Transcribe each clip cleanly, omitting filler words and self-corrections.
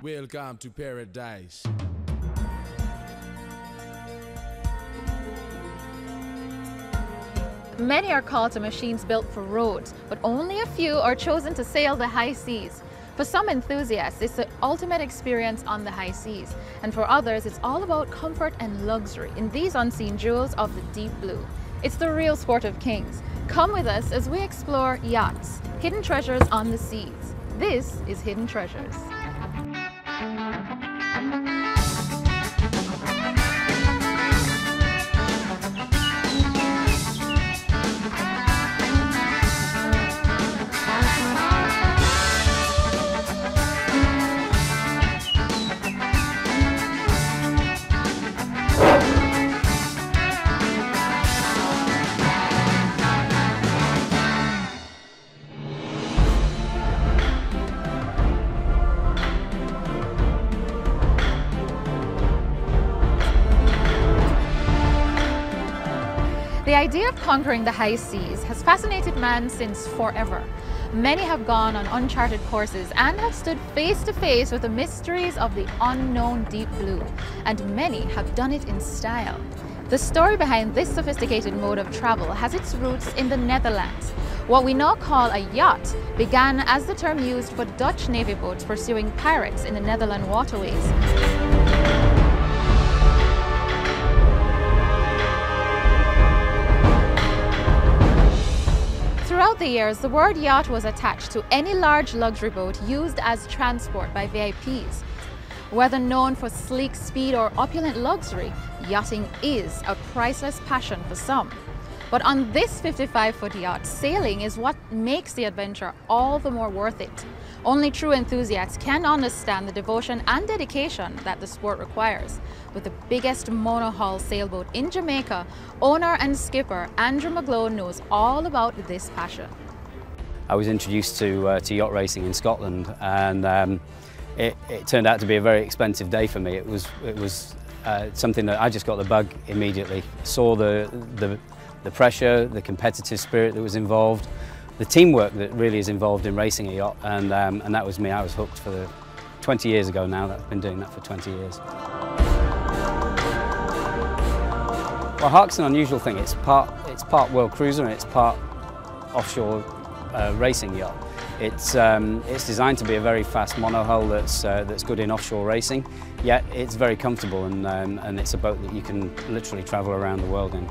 Welcome to paradise. Many are called to machines built for roads, but only a few are chosen to sail the high seas. For some enthusiasts, it's the ultimate experience on the high seas, and for others, it's all about comfort and luxury in these unseen jewels of the deep blue. It's the real sport of kings. Come with us as we explore yachts, hidden treasures on the seas. This is Hidden Treasures. The idea of conquering the high seas has fascinated man since forever. Many have gone on uncharted courses and have stood face to face with the mysteries of the unknown deep blue, and many have done it in style. The story behind this sophisticated mode of travel has its roots in the Netherlands. What we now call a yacht began as the term used for Dutch navy boats pursuing pirates in the Netherlands waterways. Throughout the years, the word yacht was attached to any large luxury boat used as transport by VIPs. Whether known for sleek speed or opulent luxury, yachting is a priceless passion for some. But on this 55-foot yacht, sailing is what makes the adventure all the more worth it. Only true enthusiasts can understand the devotion and dedication that the sport requires. With the biggest monohull sailboat in Jamaica, owner and skipper Andrew McGlone knows all about this passion. I was introduced to yacht racing in Scotland, and it turned out to be a very expensive day for me. It was something that I just got the bug immediately. Saw the pressure, the competitive spirit that was involved, the teamwork that really is involved in racing a yacht, and that was me. I was hooked for 20 years ago now. I've been doing that for 20 years. Well, HARK's an unusual thing. It's part world cruiser and it's part offshore racing yacht. It's designed to be a very fast monohull that's good in offshore racing, yet it's very comfortable, and it's a boat that you can literally travel around the world in.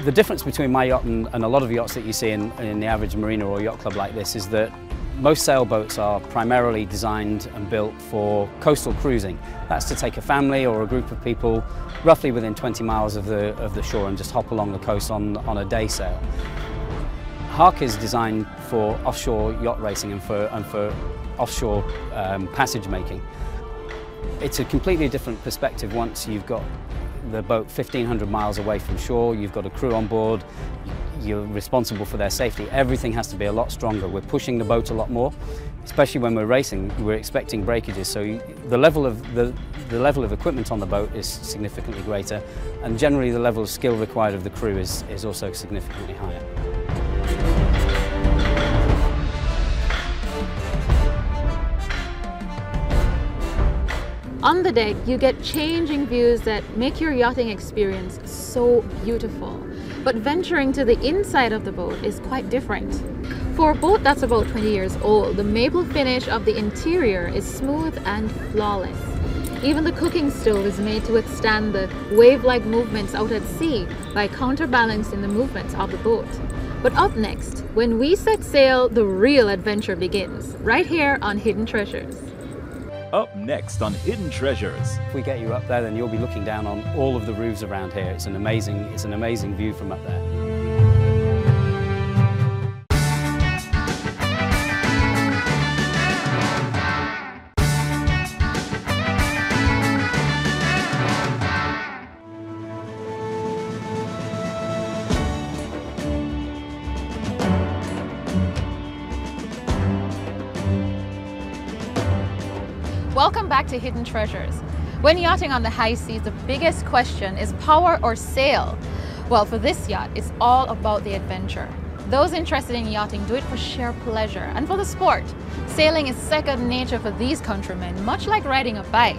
The difference between my yacht and a lot of yachts that you see in the average marina or yacht club like this is that most sailboats are primarily designed and built for coastal cruising. That's to take a family or a group of people roughly within 20 miles of the shore and just hop along the coast on a day sail. HARK is designed for offshore yacht racing and for offshore passage making. It's a completely different perspective once you've got the boat 1,500 miles away from shore, you've got a crew on board, you're responsible for their safety. Everything has to be a lot stronger. We're pushing the boat a lot more, especially when we're racing. We're expecting breakages, so the level of equipment on the boat is significantly greater, and generally the level of skill required of the crew is also significantly higher. On the deck, you get changing views that make your yachting experience so beautiful. But venturing to the inside of the boat is quite different. For a boat that's about 20 years old, the maple finish of the interior is smooth and flawless. Even the cooking stove is made to withstand the wave-like movements out at sea by counterbalancing the movements of the boat. But up next, when we set sail, the real adventure begins, right here on Hidden Treasures. Up next on Hidden Treasures. If we get you up there, then you'll be looking down on all of the roofs around here. It's an amazing view from up there. Welcome back to Hidden Treasures. When yachting on the high seas, the biggest question is power or sail? Well, for this yacht, it's all about the adventure. Those interested in yachting do it for sheer pleasure and for the sport. Sailing is second nature for these countrymen, much like riding a bike.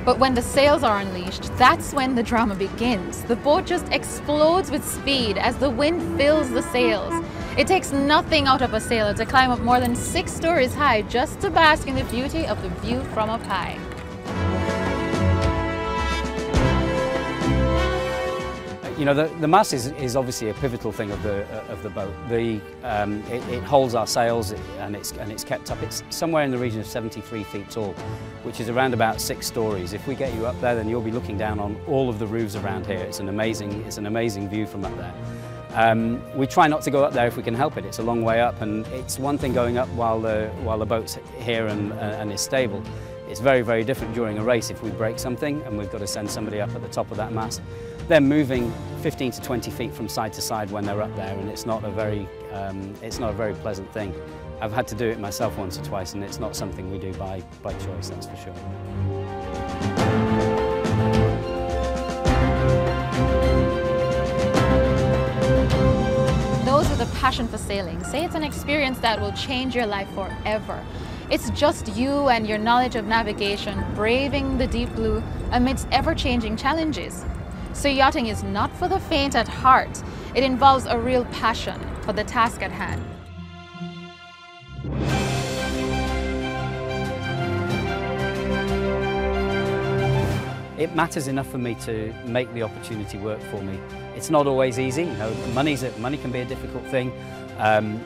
But when the sails are unleashed, that's when the drama begins. The boat just explodes with speed as the wind fills the sails. It takes nothing out of a sailor to climb up more than 6 stories high just to bask in the beauty of the view from up high. You know, the mast is obviously a pivotal thing of the boat. It holds our sails and it's kept up. It's somewhere in the region of 73 feet tall, which is around about 6 stories. If we get you up there, then you'll be looking down on all of the roofs around here. It's an amazing view from up there. We try not to go up there if we can help it. It's a long way up, and it's one thing going up while the boat's here and is stable. It's very, very different during a race if we break something and we've got to send somebody up at the top of that mast. They're moving 15 to 20 feet from side to side when they're up there, and it's not a very pleasant thing. I've had to do it myself once or twice, and it's not something we do by choice, that's for sure. Those with a passion for sailing say it's an experience that will change your life forever. It's just you and your knowledge of navigation braving the deep blue amidst ever-changing challenges. So yachting is not for the faint at heart. It involves a real passion for the task at hand. It matters enough for me to make the opportunity work for me. It's not always easy. You know, money can be a difficult thing.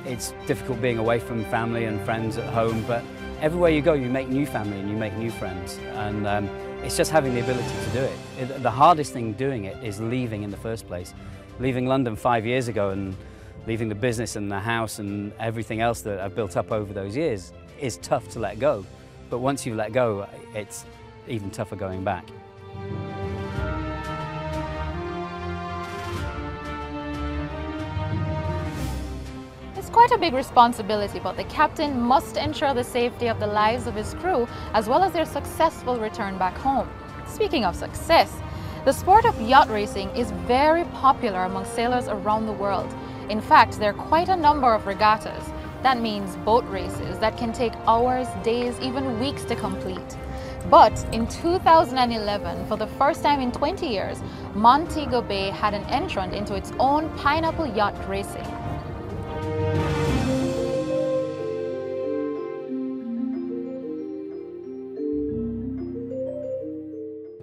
It's difficult being away from family and friends at home, but everywhere you go, you make new family and you make new friends. And it's just having the ability to do it. The hardest thing doing it is leaving in the first place. Leaving London 5 years ago and leaving the business and the house and everything else that I've built up over those years is tough to let go. But once you let go, it's even tougher going back. It's quite a big responsibility, but the captain must ensure the safety of the lives of his crew as well as their successful return back home. Speaking of success, the sport of yacht racing is very popular among sailors around the world. In fact, there are quite a number of regattas. That means boat races that can take hours, days, even weeks to complete. But in 2011, for the first time in 20 years, Montego Bay had an entrant into its own pineapple yacht racing.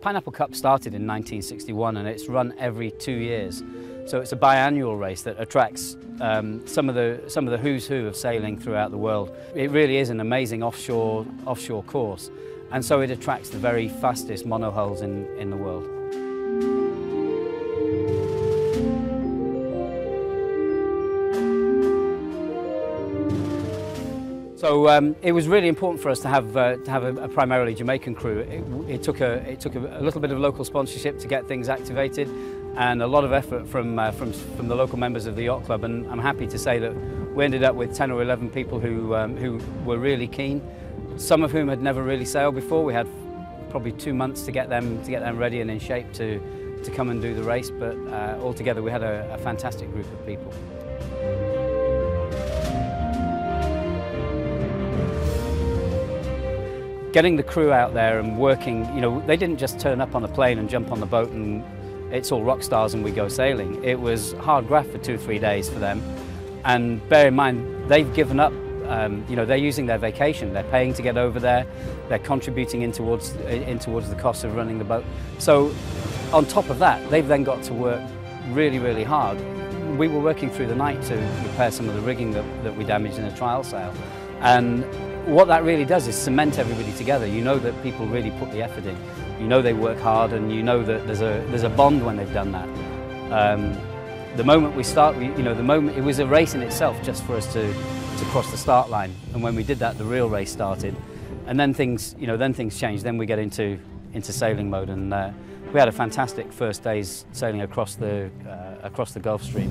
Pineapple Cup started in 1961 and it's run every 2 years. So it's a biannual race that attracts some of the who's who of sailing throughout the world. It really is an amazing offshore course, and so it attracts the very fastest monohulls in the world. So it was really important for us to have a primarily Jamaican crew. It took a little bit of local sponsorship to get things activated, and a lot of effort from the local members of the yacht club. And I'm happy to say that we ended up with 10 or 11 people who were really keen. Some of whom had never really sailed before. We had probably 2 months to get them ready and in shape to come and do the race. But altogether, we had a fantastic group of people. Getting the crew out there and working, you know, they didn't just turn up on a plane and jump on the boat and it's all rock stars and we go sailing. It was hard graft for 2 or 3 days for them. And bear in mind, they've given up, you know, they're using their vacation, they're paying to get over there, they're contributing in towards the cost of running the boat. So on top of that, they've then got to work really, really hard. We were working through the night to repair some of the rigging that we damaged in a trial sail. And what that really does is cement everybody together. You know that people really put the effort in. You know they work hard, and you know that there's a bond when they've done that. The moment we start, it was a race in itself just for us to cross the start line. And when we did that, the real race started. And then things changed. Then we get into sailing mode, and we had a fantastic first day's sailing across the Gulf Stream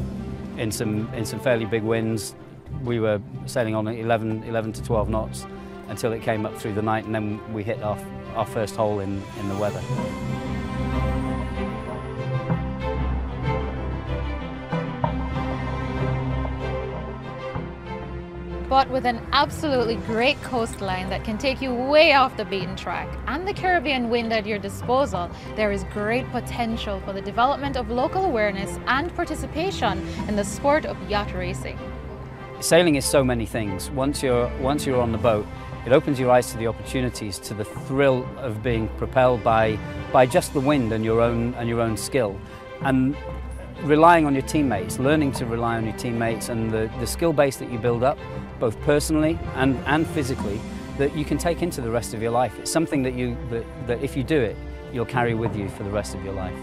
in some fairly big winds. We were sailing on 11 to 12 knots until it came up through the night, and then we hit our first hole in the weather. But with an absolutely great coastline that can take you way off the beaten track and the Caribbean wind at your disposal, there is great potential for the development of local awareness and participation in the sport of yacht racing. Sailing is so many things. Once you're on the boat, it opens your eyes to the opportunities, to the thrill of being propelled by just the wind and your own skill, and relying on your teammates, learning to rely on your teammates and the skill base that you build up, both personally and physically, that you can take into the rest of your life. It's something that if you do it, you'll carry with you for the rest of your life.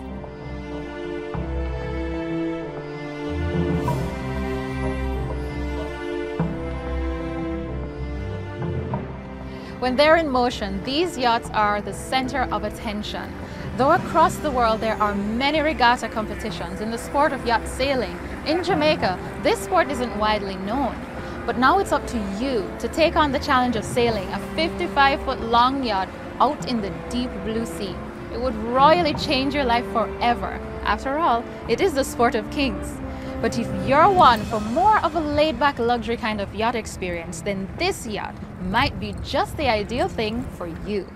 When they're in motion, these yachts are the center of attention. Though across the world there are many regatta competitions in the sport of yacht sailing, in Jamaica, this sport isn't widely known. But now it's up to you to take on the challenge of sailing a 55-foot long yacht out in the deep blue sea. It would royally change your life forever. After all, it is the sport of kings. But if you're one for more of a laid-back luxury kind of yacht experience, then this yacht might be just the ideal thing for you.